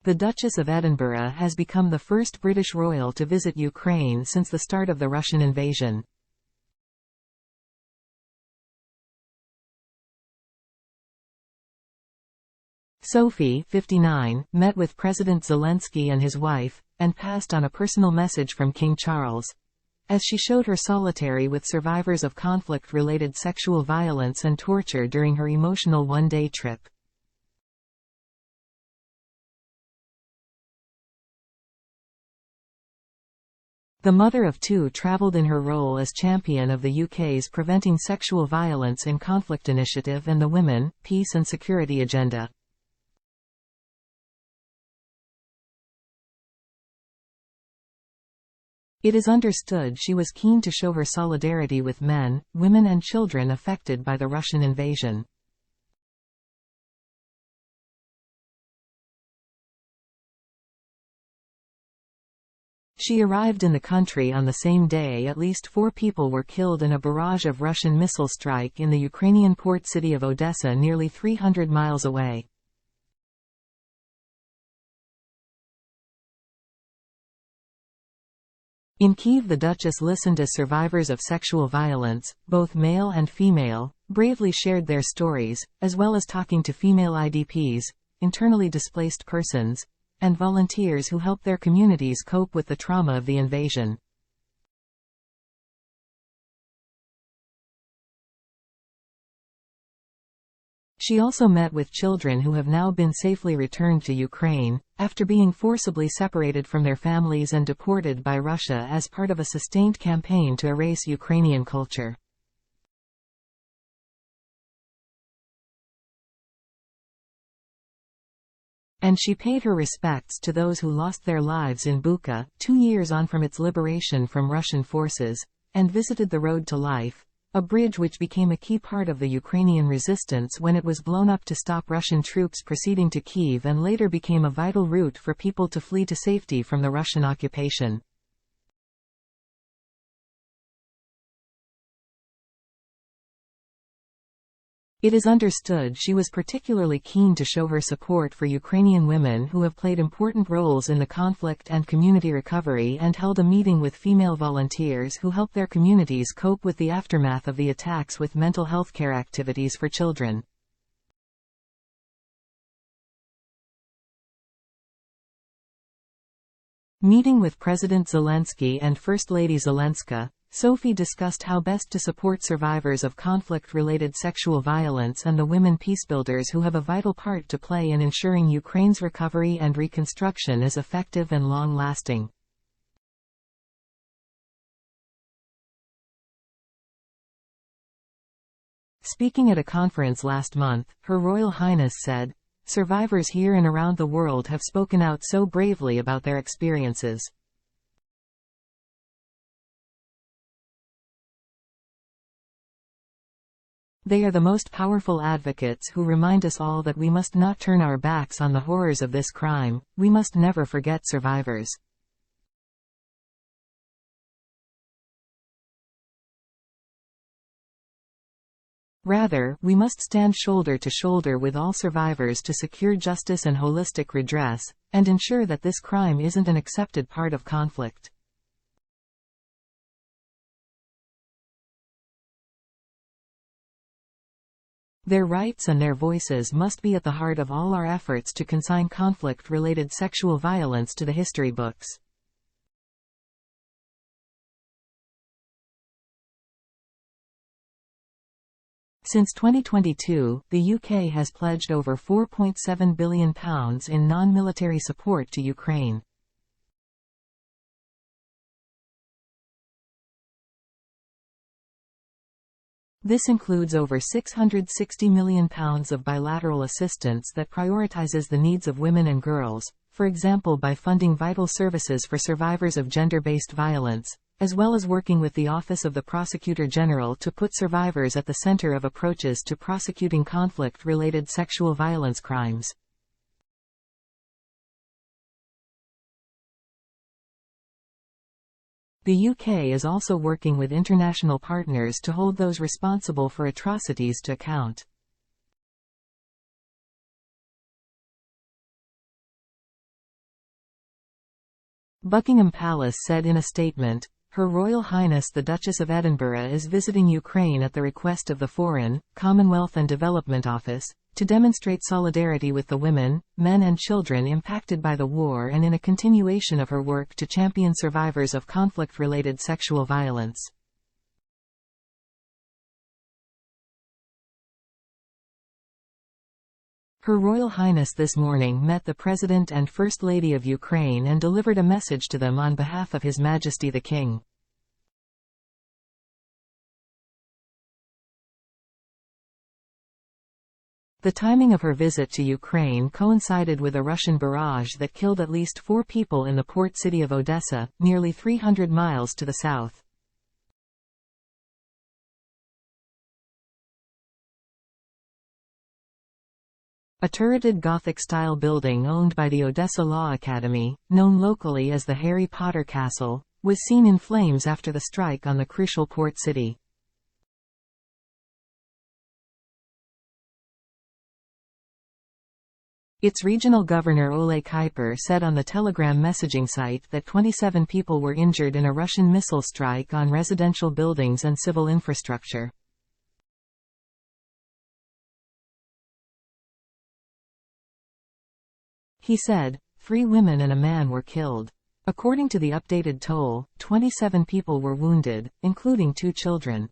The Duchess of Edinburgh has become the first British royal to visit Ukraine since the start of the Russian invasion. Sophie, 59, met with President Zelensky and his wife, and passed on a personal message from King Charles, as she showed her solidarity with survivors of conflict-related sexual violence and torture during her emotional one-day trip. The mother of two traveled in her role as champion of the UK's Preventing Sexual Violence in Conflict initiative and the Women, Peace and Security agenda. It is understood she was keen to show her solidarity with men, women and children affected by the Russian invasion. She arrived in the country on the same day. At least 4 people were killed in a barrage of Russian missile strike in the Ukrainian port city of Odessa, nearly 300 miles away. In Kyiv, the Duchess listened as survivors of sexual violence, both male and female, bravely shared their stories, as well as talking to female IDPs, internally displaced persons, and volunteers who help their communities cope with the trauma of the invasion. She also met with children who have now been safely returned to Ukraine, after being forcibly separated from their families and deported by Russia as part of a sustained campaign to erase Ukrainian culture. And she paid her respects to those who lost their lives in Bucha, 2 years on from its liberation from Russian forces, and visited the Road to Life, a bridge which became a key part of the Ukrainian resistance when it was blown up to stop Russian troops proceeding to Kyiv, and later became a vital route for people to flee to safety from the Russian occupation. It is understood she was particularly keen to show her support for Ukrainian women who have played important roles in the conflict and community recovery, and held a meeting with female volunteers who help their communities cope with the aftermath of the attacks with mental health care activities for children. Meeting with President Zelensky and First Lady Zelenska, Sophie discussed how best to support survivors of conflict-related sexual violence and the women peacebuilders who have a vital part to play in ensuring Ukraine's recovery and reconstruction is effective and long-lasting. Speaking at a conference last month, Her Royal Highness said, "Survivors here and around the world have spoken out so bravely about their experiences. They are the most powerful advocates who remind us all that we must not turn our backs on the horrors of this crime. We must never forget survivors." Rather, we must stand shoulder to shoulder with all survivors to secure justice and holistic redress, and ensure that this crime isn't an accepted part of conflict. Their rights and their voices must be at the heart of all our efforts to consign conflict-related sexual violence to the history books. Since 2022, the UK has pledged over £4.7 billion in non-military support to Ukraine. This includes over £660 million of bilateral assistance that prioritizes the needs of women and girls, for example by funding vital services for survivors of gender-based violence, as well as working with the Office of the Prosecutor General to put survivors at the center of approaches to prosecuting conflict-related sexual violence crimes. The UK is also working with international partners to hold those responsible for atrocities to account. Buckingham Palace said in a statement, Her Royal Highness the Duchess of Edinburgh is visiting Ukraine at the request of the Foreign, Commonwealth and Development Office, to demonstrate solidarity with the women, men and children impacted by the war and in a continuation of her work to champion survivors of conflict-related sexual violence. Her Royal Highness this morning met the President and First Lady of Ukraine and delivered a message to them on behalf of His Majesty the King. The timing of her visit to Ukraine coincided with a Russian barrage that killed at least 4 people in the port city of Odessa, nearly 300 miles to the south. A turreted Gothic-style building owned by the Odessa Law Academy, known locally as the Harry Potter Castle, was seen in flames after the strike on the crucial port city. Its regional governor Ole Kuiper said on the Telegram messaging site that 27 people were injured in a Russian missile strike on residential buildings and civil infrastructure. He said, 3 women and a man were killed. According to the updated toll, 27 people were wounded, including 2 children.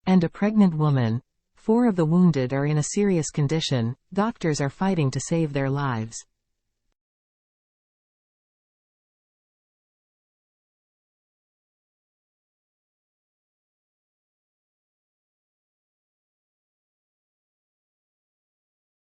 And a pregnant woman. 4 of the wounded are in a serious condition. Doctors are fighting to save their lives.